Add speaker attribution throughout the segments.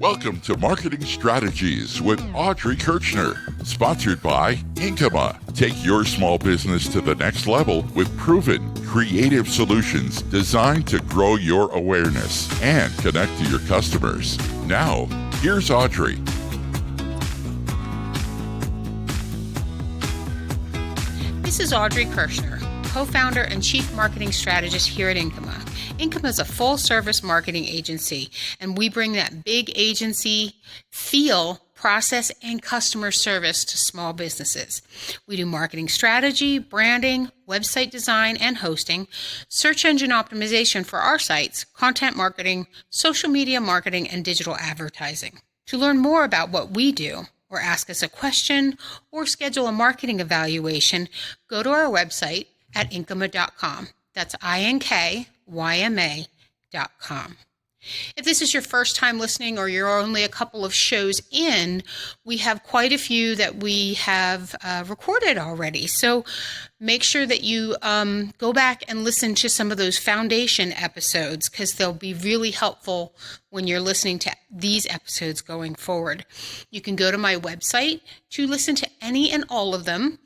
Speaker 1: Welcome to Marketing Strategies with Audrey Kirchner, sponsored by Inkyma. Take your small business to the next level with proven, creative solutions designed to grow your awareness and connect to your customers. Now, here's Audrey.
Speaker 2: This is Audrey Kirchner, co-founder and chief marketing strategist here at Inkyma. Inkyma is a full-service marketing agency, and we bring that big agency feel, process, and customer service to small businesses. We do marketing strategy, branding, website design and hosting, search engine optimization for our sites, content marketing, social media marketing, and digital advertising. To learn more about what we do, or ask us a question, or schedule a marketing evaluation, go to our website at inkyma.com. That's INKYMA.com. If this is your first time listening or you're only a couple of shows in, we have quite a few that we have recorded already. So make sure that you go back and listen to some of those foundation episodes, because they'll be really helpful when you're listening to these episodes going forward. You can go to my website to listen to any and all of them.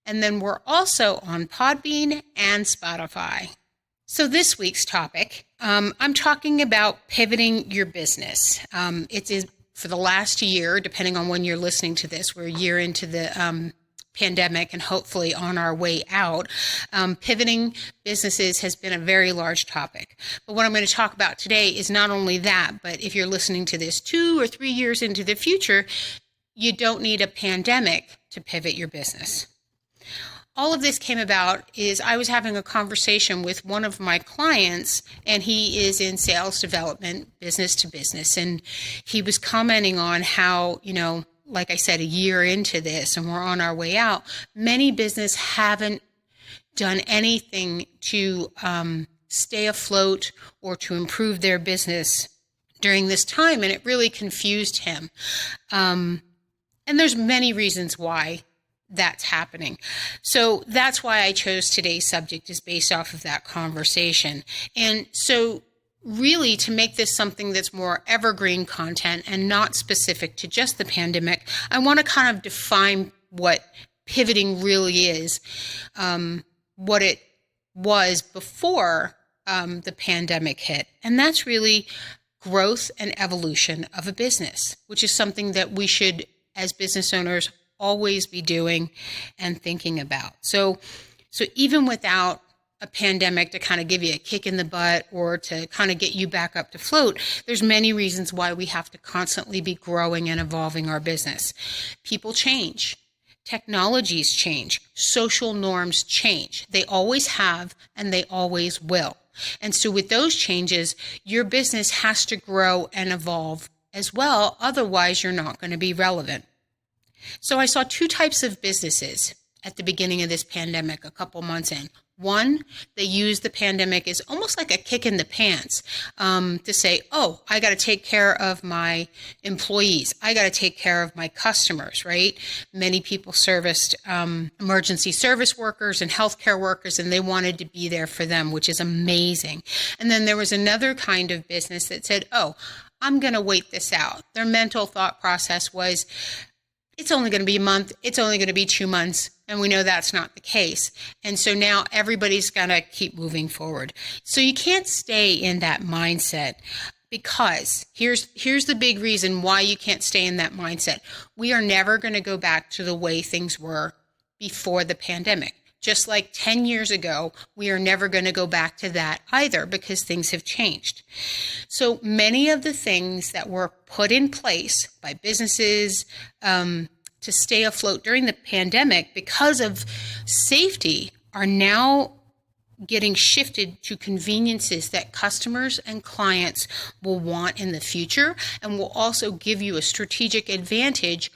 Speaker 2: And then we're also on Podbean and Spotify. So this week's topic, I'm talking about pivoting your business. It is for the last year, depending on when you're listening to this. We're a year into the pandemic and hopefully on our way out. Pivoting businesses has been a very large topic. But what I'm going to talk about today is not only that, but if you're listening to this 2 or 3 years into the future, you don't need a pandemic to pivot your business. All of this came about is I was having a conversation with one of my clients, and he is in sales development, business to business. And he was commenting on how, like I said, a year into this and we're on our way out, many businesses haven't done anything to stay afloat or to improve their business during this time. And it really confused him. And there's many reasons why that's happening. So that's why I chose today's subject, is based off of that conversation. And so really, to make this something that's more evergreen content and not specific to just the pandemic, I want to kind of define what pivoting really is, what it was before the pandemic hit. And that's really growth and evolution of a business, which is something that we should, as business owners, always be doing and thinking about. So even without a pandemic to kind of give you a kick in the butt or to kind of get you back up to float, there's many reasons why we have to constantly be growing and evolving our business. People change. Technologies change. Social norms change. They always have, and they always will. And so with those changes, your business has to grow and evolve as well. Otherwise, you're not going to be relevant. So I saw 2 types of businesses at the beginning of this pandemic, a couple months in. One, they used the pandemic as almost like a kick in the pants to say, oh, I got to take care of my employees. I got to take care of my customers, right? Many people serviced emergency service workers and healthcare workers, and they wanted to be there for them, which is amazing. And then there was another kind of business that said, oh, I'm going to wait this out. Their mental thought process was, it's only going to be a month, it's only going to be 2 months, and we know that's not the case. And so now everybody's going to keep moving forward. So you can't stay in that mindset, because here's the big reason why you can't stay in that mindset. We are never going to go back to the way things were before the pandemic. Just like 10 years ago, we are never going to go back to that either, because things have changed. So many of the things that were put in place by businesses to stay afloat during the pandemic because of safety are now getting shifted to conveniences that customers and clients will want in the future, and will also give you a strategic advantage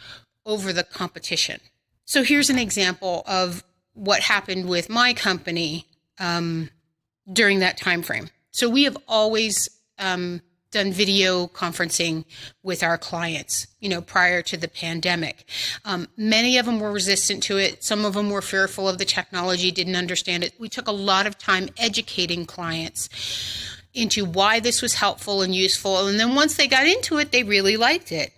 Speaker 2: over the competition. So here's an example of what happened with my company during that time frame. So we have always done video conferencing with our clients, prior to the pandemic. Many of them were resistant to it. Some of them were fearful of the technology, didn't understand it. We took a lot of time educating clients into why this was helpful and useful. And then once they got into it, they really liked it.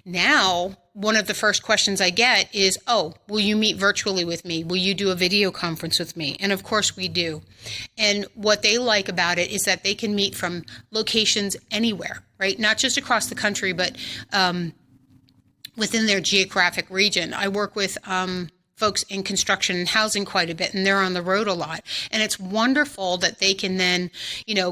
Speaker 2: Now, one of the first questions I get is, oh, will you meet virtually with me? Will you do a video conference with me? And of course we do. And what they like about it is that they can meet from locations anywhere, right? Not just across the country, but within their geographic region. I work with folks in construction and housing quite a bit, and they're on the road a lot. And it's wonderful that they can then,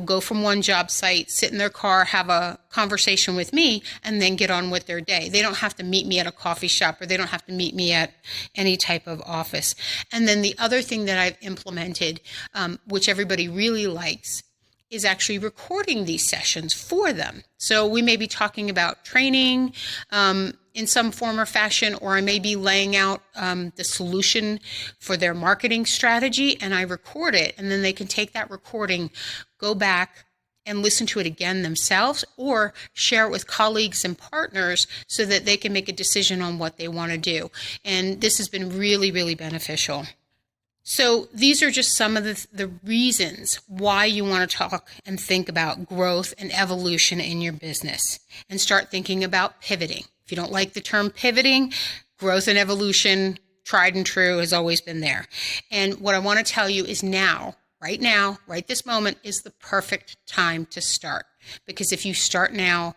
Speaker 2: go from one job site, sit in their car, have a conversation with me, and then get on with their day. They don't have to meet me at a coffee shop, or they don't have to meet me at any type of office. And then the other thing that I've implemented, which everybody really likes, is actually recording these sessions for them. So we may be talking about training in some form or fashion, or I may be laying out the solution for their marketing strategy, and I record it, and then they can take that recording, go back and listen to it again themselves, or share it with colleagues and partners so that they can make a decision on what they want to do. And this has been really, really beneficial. So these are just some of the reasons why you want to talk and think about growth and evolution in your business, and start thinking about pivoting. If you don't like the term pivoting, growth and evolution, tried and true, has always been there. And what I want to tell you is now, right this moment is the perfect time to start. Because if you start now,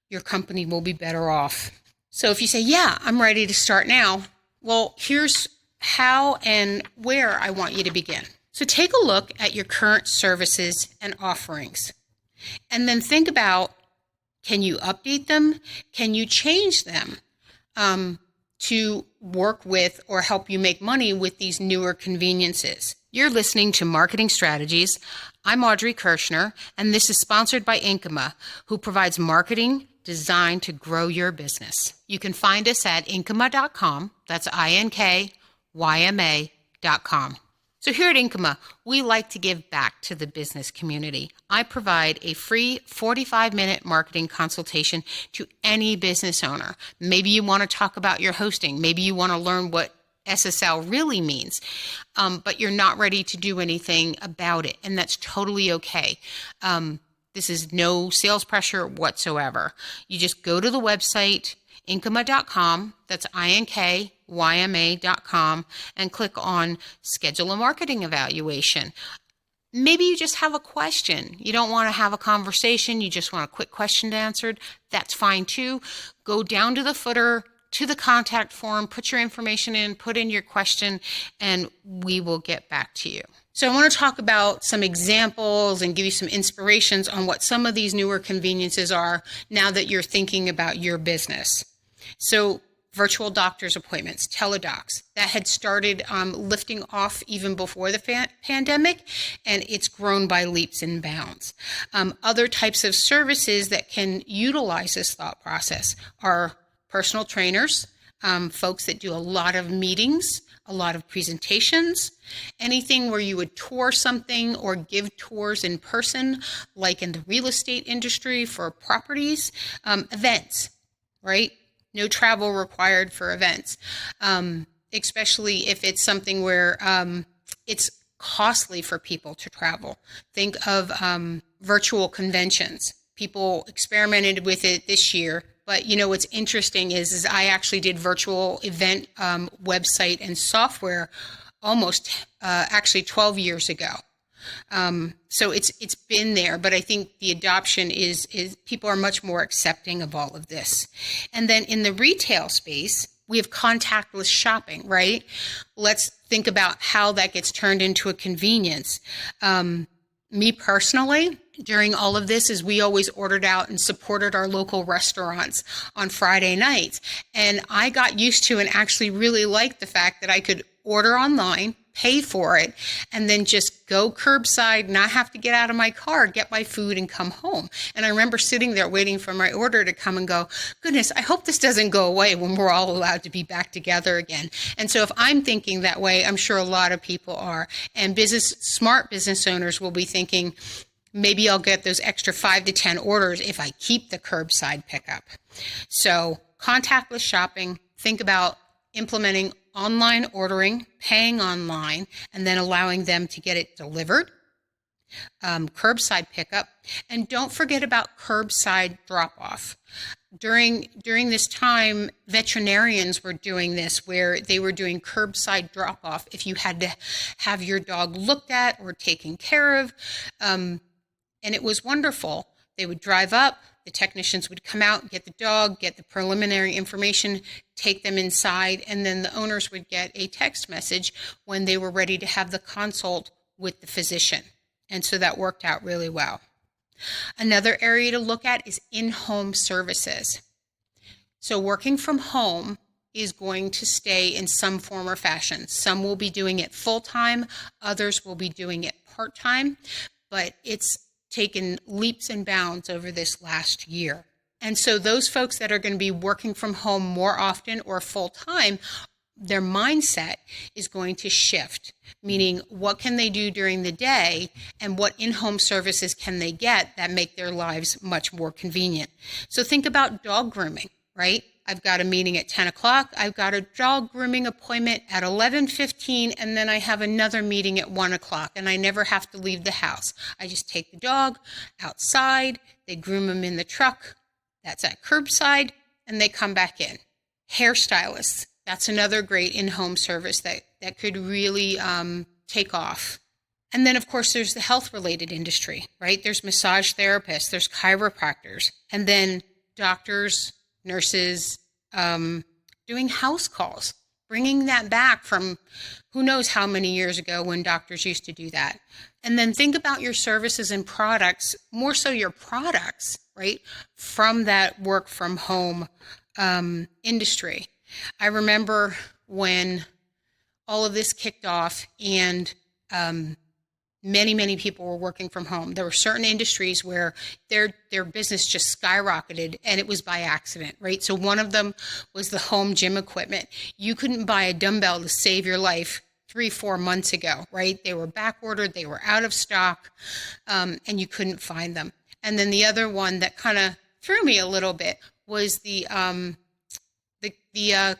Speaker 2: your company will be better off. So if you say, yeah, I'm ready to start now, well, here's how and where I want you to begin. So take a look at your current services and offerings, and then think about, can you update them? Can you change them to work with or help you make money with these newer conveniences? You're listening to Marketing Strategies. I'm Audrey Kirschner, and this is sponsored by Inkyma, who provides marketing designed to grow your business. You can find us at Inkyma.com. That's INKYMA.com. So here at Inkyma, we like to give back to the business community. I provide a free 45-minute marketing consultation to any business owner. Maybe you want to talk about your hosting. Maybe you want to learn what SSL really means, but you're not ready to do anything about it, and that's totally okay. This is no sales pressure whatsoever. You just go to the website, Inkyma.com, that's INKYMA.com, and click on Schedule a Marketing Evaluation. Maybe you just have a question. You don't want to have a conversation. You just want a quick question answered. That's fine too. Go down to the footer, to the contact form, put your information in, put in your question, and we will get back to you. So I want to talk about some examples and give you some inspirations on what some of these newer conveniences are now that you're thinking about your business. So virtual doctor's appointments, teledocs, that had started lifting off even before the pandemic, and it's grown by leaps and bounds. Other types of services that can utilize this thought process are personal trainers, folks that do a lot of meetings, a lot of presentations, anything where you would tour something or give tours in person, like in the real estate industry for properties, events, right? No travel required for events, especially if it's something where it's costly for people to travel. Think of virtual conventions. People experimented with it this year, but what's interesting is I actually did virtual event website and software almost actually 12 years ago. So it's been there, but I think the adoption is people are much more accepting of all of this. And then in the retail space, we have contactless shopping, right? Let's think about how that gets turned into a convenience. Me personally, during all of this, is we always ordered out and supported our local restaurants on Friday nights. And I got used to and actually really liked the fact that I could order online, pay for it, and then just go curbside, not have to get out of my car, get my food, and come home. And I remember sitting there waiting for my order to come and go, goodness, I hope this doesn't go away when we're all allowed to be back together again. And so if I'm thinking that way, I'm sure a lot of people are. And smart business owners will be thinking, maybe I'll get those extra 5 to 10 orders if I keep the curbside pickup. So contactless shopping, think about implementing online ordering, paying online, and then allowing them to get it delivered. curbside pickup, and don't forget about curbside drop-off. During this time, veterinarians were doing this, where they were doing curbside drop-off if you had to have your dog looked at or taken care of, and it was wonderful. They would drive up, the technicians would come out, get the dog, get the preliminary information, take them inside, and then the owners would get a text message when they were ready to have the consult with the physician. And so that worked out really well. Another area to look at is in-home services. So working from home is going to stay in some form or fashion. Some will be doing it full-time, others will be doing it part-time, but it's taken leaps and bounds over this last year. And so those folks that are going to be working from home more often or full-time, their mindset is going to shift, meaning what can they do during the day and what in-home services can they get that make their lives much more convenient. So think about dog grooming, right? I've got a meeting at 10 o'clock. I've got a dog grooming appointment at 11:15, and then I have another meeting at 1 o'clock, and I never have to leave the house. I just take the dog outside, they groom him in the truck, that's at curbside, and they come back in. Hairstylists, that's another great in-home service that could really take off. And then, of course, there's the health-related industry, right? There's massage therapists, there's chiropractors, and then doctors, nurses, doing house calls, bringing that back from who knows how many years ago when doctors used to do that. And then think about your services and products, more so your products, right, from that work from home industry. I remember when all of this kicked off and many people were working from home. There were certain industries where their business just skyrocketed, and it was by accident, right? So one of them was the home gym equipment. You couldn't buy a dumbbell to save your life 3-4 months ago, right? They were back ordered, they were out of stock, and you couldn't find them. And then the other one that kind of threw me a little bit was the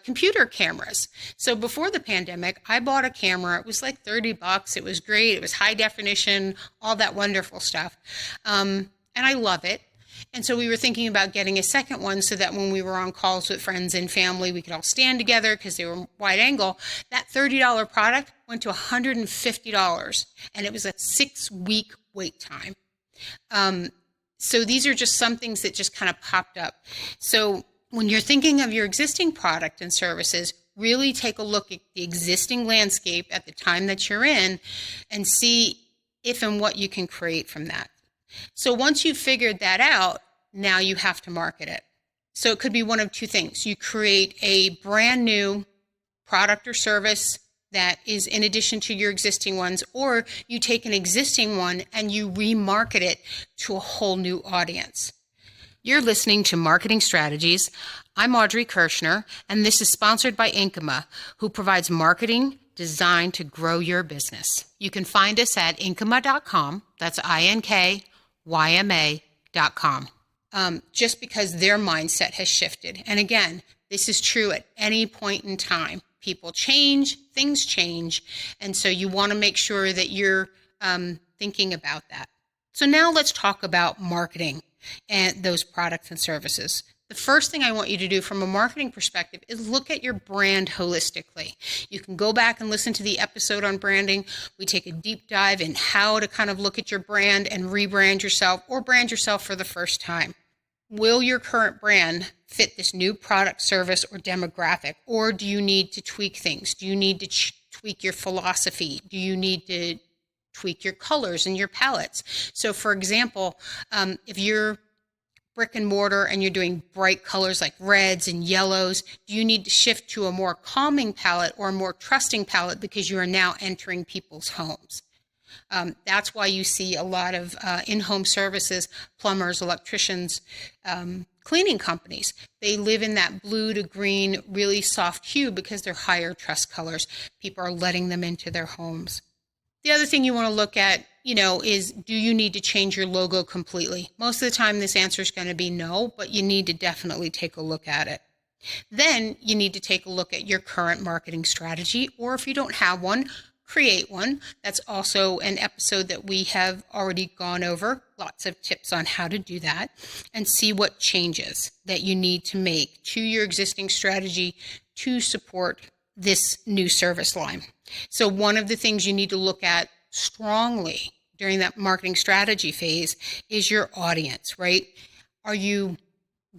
Speaker 2: computer cameras. So before the pandemic, I bought a camera. It was like $30. It was great. It was high definition, all that wonderful stuff. And I love it. And so we were thinking about getting a second one so that when we were on calls with friends and family, we could all stand together because they were wide angle. That $30 product went to $150, and it was a 6-week wait time. So these are just some things that just kind of popped up. So when you're thinking of your existing product and services, really take a look at the existing landscape at the time that you're in and see if and what you can create from that. So once you've figured that out, now you have to market it. So it could be one of two things. You create a brand new product or service that is in addition to your existing ones, or you take an existing one and you remarket it to a whole new audience. You're listening to Marketing Strategies. I'm Audrey Kirschner, and this is sponsored by Inkyma, who provides marketing designed to grow your business. You can find us at Inkyma.com. That's INKYMA.com. Just because their mindset has shifted. And again, this is true at any point in time. People change, things change, and so you want to make sure that you're thinking about that. So now let's talk about marketing and those products and services. The first thing I want you to do from a marketing perspective is look at your brand holistically. You can go back and listen to the episode on branding. We take a deep dive in how to kind of look at your brand and rebrand yourself or brand yourself for the first time. Will your current brand fit this new product, service, or demographic? Or do you need to tweak things? Do you need to tweak your philosophy? Do you need to tweak your colors and your palettes? So for example, if you're brick and mortar and you're doing bright colors like reds and yellows, do you need to shift to a more calming palette or a more trusting palette because you are now entering people's homes? That's why you see a lot of in-home services, plumbers, electricians, cleaning companies. They live in that blue to green, really soft hue because they're higher trust colors. People are letting them into their homes. The other thing you want to look at, is do you need to change your logo completely? Most of the time this answer is going to be no, but you need to definitely take a look at it. Then you need to take a look at your current marketing strategy, or if you don't have one, create one. That's also an episode that we have already gone over. Lots of tips on how to do that, and see what changes that you need to make to your existing strategy to support this new service line. So one of the things you need to look at strongly during that marketing strategy phase is your audience, right? Are you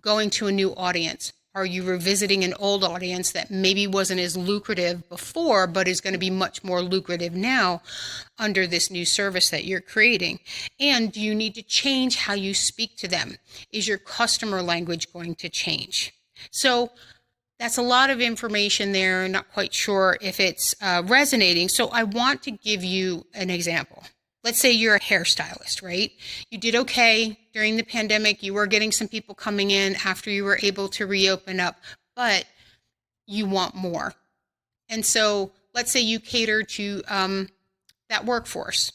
Speaker 2: going to a new audience? Are you revisiting an old audience that maybe wasn't as lucrative before, but is going to be much more lucrative now under this new service that you're creating? And do you need to change how you speak to them? Is your customer language going to change? So that's a lot of information there. Not quite sure if it's resonating. So I want to give you an example. Let's say you're a hairstylist, right? You did okay during the pandemic. You were getting some people coming in after you were able to reopen up, but you want more. And so let's say you cater to that workforce,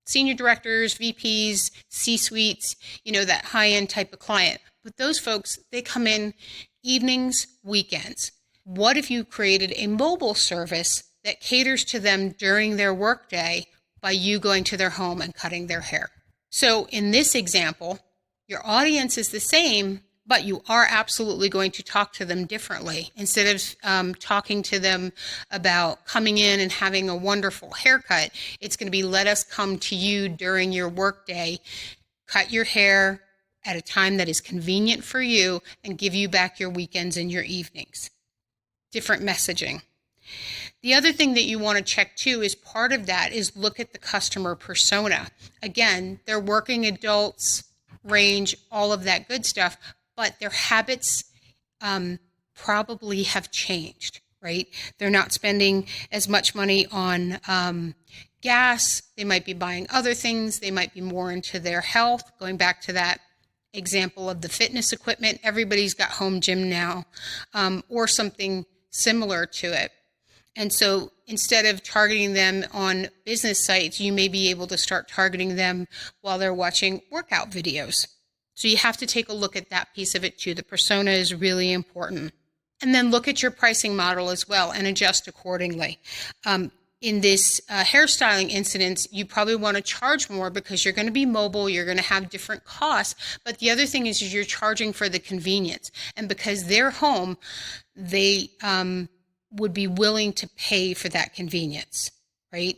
Speaker 2: senior directors, VPs, C-suites, that high-end type of client. But those folks, they come in evenings, weekends. What if you created a mobile service that caters to them during their workday by you going to their home and cutting their hair? So in this example, your audience is the same, but you are absolutely going to talk to them differently. Instead of talking to them about coming in and having a wonderful haircut, it's going to be, let us come to you during your workday, cut your hair at a time that is convenient for you, and give you back your weekends and your evenings. Different messaging. The other thing that you want to check too is part of that is look at the customer persona. Again, they're working adults, range, all of that good stuff, but their habits probably have changed, right? They're not spending as much money on gas. They might be buying other things. They might be more into their health. Going back to that example of the fitness equipment, everybody's got home gym now, or something similar to it. And so instead of targeting them on business sites, you may be able to start targeting them while they're watching workout videos. So you have to take a look at that piece of it too. The persona is really important. And then look at your pricing model as well and adjust accordingly. In this hairstyling incident, you probably want to charge more because you're going to be mobile, you're going to have different costs. But the other thing is you're charging for the convenience. And because they're home, they would be willing to pay for that convenience, right?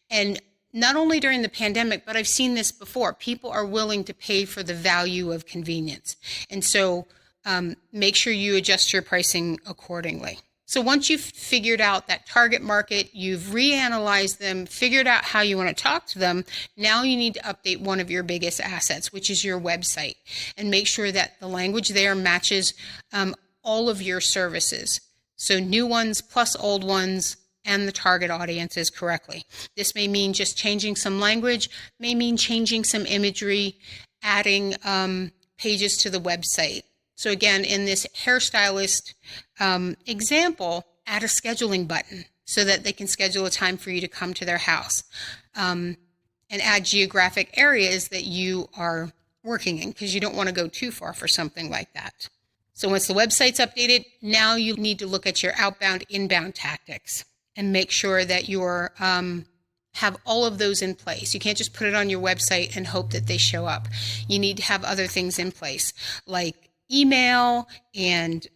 Speaker 2: And not only during the pandemic, but I've seen this before. People are willing to pay for the value of convenience. And so make sure you adjust your pricing accordingly. So once you've figured out that target market, you've reanalyzed them, figured out how you want to talk to them, now you need to update one of your biggest assets, which is your website, and make sure that the language there matches all of your services. So new ones plus old ones and the target audiences correctly. This may mean just changing some language, may mean changing some imagery, adding pages to the website. So again, in this hairstylist example, add a scheduling button so that they can schedule a time for you to come to their house, and add geographic areas that you are working in, because you don't want to go too far for something like that. So once the website's updated, now you need to look at your outbound, inbound tactics and make sure that you're have all of those in place. You can't just put it on your website and hope that they show up. You need to have other things in place, like email and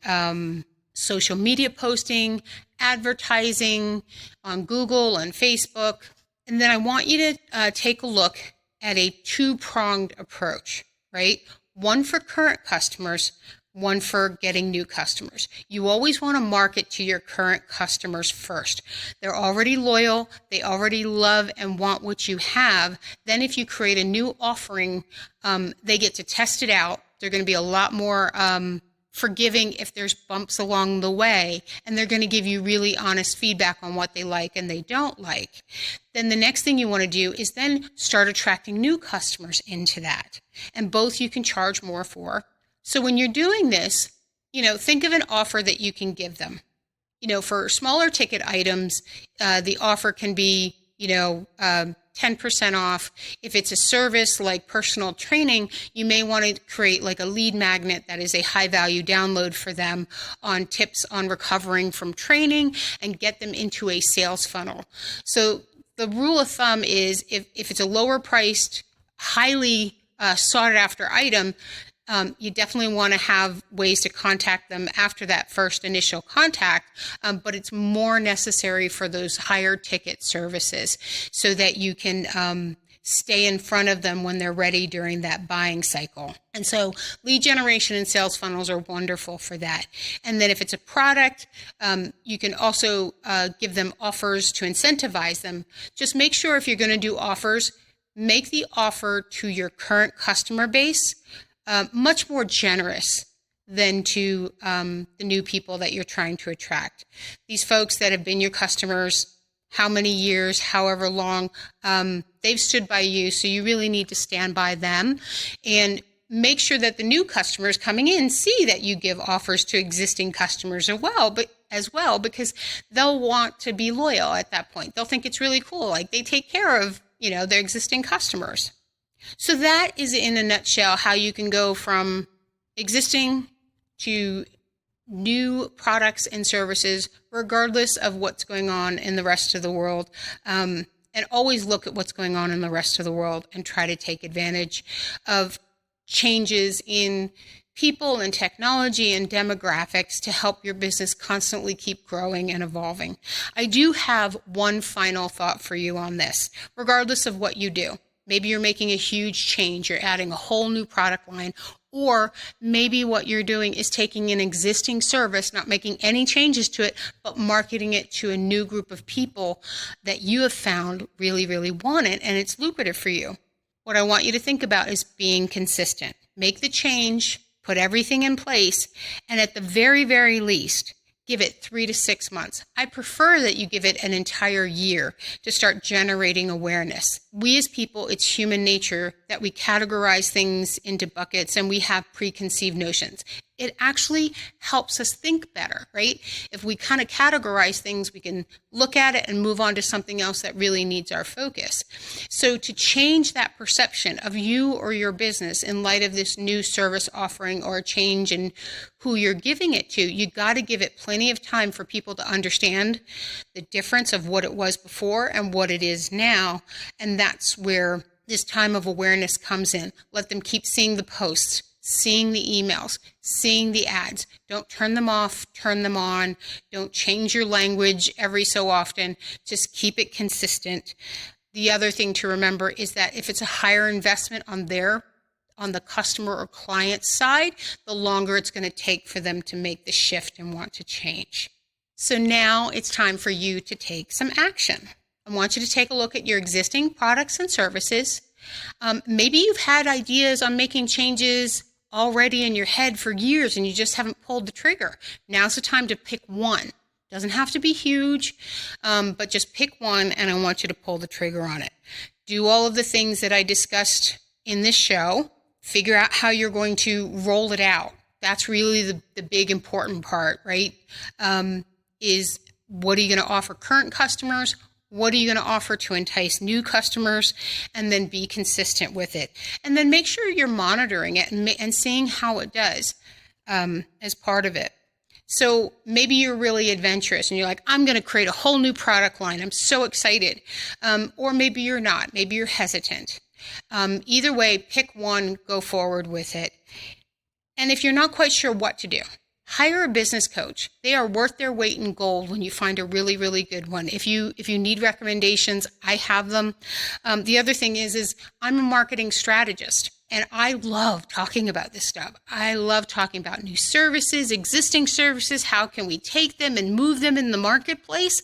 Speaker 2: social media posting, advertising on Google and Facebook. And then I want you to take a look at a two-pronged approach, right? One for current customers, one for getting new customers. You always want to market to your current customers first. They're already loyal. They already love and want what you have. Then if you create a new offering, they get to test it out. They're going to be a lot more forgiving if there's bumps along the way, and they're going to give you really honest feedback on what they like and they don't like. Then the next thing you want to do is then start attracting new customers into that. And both you can charge more for. So when you're doing this, think of an offer that you can give them. For smaller ticket items, the offer can be, $10 10% off. If it's a service like personal training, you may want to create like a lead magnet that is a high value download for them on tips on recovering from training and get them into a sales funnel. So the rule of thumb is if it's a lower priced, highly sought after item, you definitely want to have ways to contact them after that first initial contact, but it's more necessary for those higher ticket services so that you can stay in front of them when they're ready during that buying cycle. And so lead generation and sales funnels are wonderful for that. And then if it's a product, you can also give them offers to incentivize them. Just make sure if you're going to do offers, make the offer to your current customer base much more generous than to the new people that you're trying to attract. These folks that have been your customers, how many years, however long, they've stood by you, so you really need to stand by them and make sure that the new customers coming in see that you give offers to existing customers as well, because they'll want to be loyal at that point. They'll think it's really cool, like they take care of, their existing customers. So that is in a nutshell how you can go from existing to new products and services, regardless of what's going on in the rest of the world. And always look at what's going on in the rest of the world and try to take advantage of changes in people and technology and demographics to help your business constantly keep growing and evolving. I do have one final thought for you on this, regardless of what you do. Maybe you're making a huge change. You're adding a whole new product line, or maybe what you're doing is taking an existing service, not making any changes to it, but marketing it to a new group of people that you have found really, really want it, and it's lucrative for you. What I want you to think about is being consistent. Make the change, put everything in place, and at the very, very least, give it 3 to 6 months. I prefer that you give it an entire year to start generating awareness. We as people, it's human nature that we categorize things into buckets and we have preconceived notions. It actually helps us think better, right? If we kind of categorize things, we can look at it and move on to something else that really needs our focus. So to change that perception of you or your business in light of this new service offering or a change in who you're giving it to, you got to give it plenty of time for people to understand the difference of what it was before and what it is now. And that's where this time of awareness comes in. Let them keep seeing the posts, seeing the emails, seeing the ads. Don't turn them off, turn them on. Don't change your language every so often. Just keep it consistent. The other thing to remember is that if it's a higher investment on the customer or client side, the longer it's going to take for them to make the shift and want to change. So now it's time for you to take some action. I want you to take a look at your existing products and services. Maybe you've had ideas on making changes already in your head for years and you just haven't pulled the trigger. Now's the time to pick one. Doesn't have to be huge, but just pick one and I want you to pull the trigger on it. Do all of the things that I discussed in this show. Figure out how you're going to roll it out. That's really the big important part, right? Is what are you going to offer current customers? What are you going to offer to entice new customers? And then be consistent with it. And then make sure you're monitoring it and seeing how it does as part of it. So maybe you're really adventurous and you're like, I'm going to create a whole new product line. I'm so excited. Or maybe you're not. Maybe you're hesitant. Either way, pick one, go forward with it. And if you're not quite sure what to do, hire a business coach. They are worth their weight in gold when you find a really, really good one. If you need recommendations, I have them. The other thing is I'm a marketing strategist. And I love talking about this stuff. I love talking about new services, existing services. How can we take them and move them in the marketplace?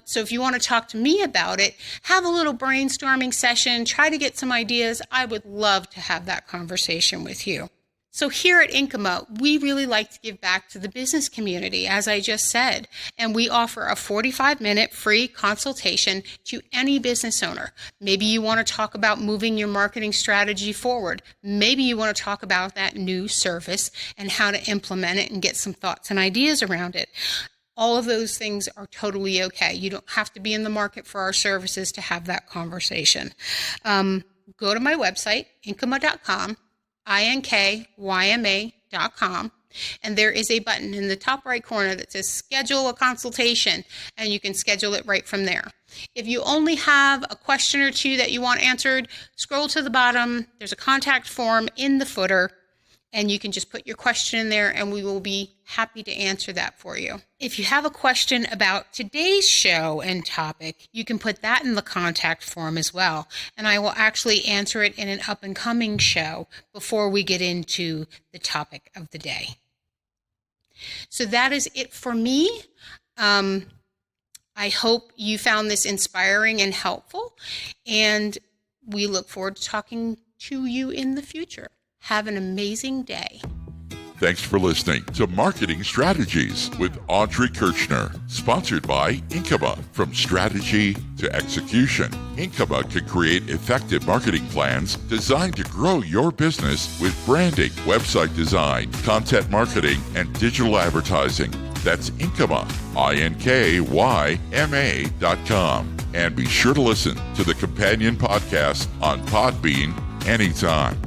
Speaker 2: So if you want to talk to me about it, have a little brainstorming session, try to get some ideas. I would love to have that conversation with you. So here at Inkyma, we really like to give back to the business community, as I just said, and we offer a 45-minute free consultation to any business owner. Maybe you want to talk about moving your marketing strategy forward. Maybe you want to talk about that new service and how to implement it and get some thoughts and ideas around it. All of those things are totally okay. You don't have to be in the market for our services to have that conversation. Go to my website, inkyma.com, inkyma.com, and there is a button in the top right corner that says schedule a consultation, and you can schedule it right from there. If you only have a question or two that you want answered, scroll to the bottom. There's a contact form in the footer, and you can just put your question in there and we will be happy to answer that for you. If you have a question about today's show and topic, you can put that in the contact form as well. And I will actually answer it in an up and coming show before we get into the topic of the day. So that is it for me. I hope you found this inspiring and helpful, and we look forward to talking to you in the future. Have an amazing day.
Speaker 1: Thanks for listening to Marketing Strategies with Audrey Kirchner, sponsored by Inkyma. From strategy to execution, Inkyma can create effective marketing plans designed to grow your business with branding, website design, content marketing, and digital advertising. That's Inkyma, INKYMA.com. And be sure to listen to the companion podcast on Podbean anytime.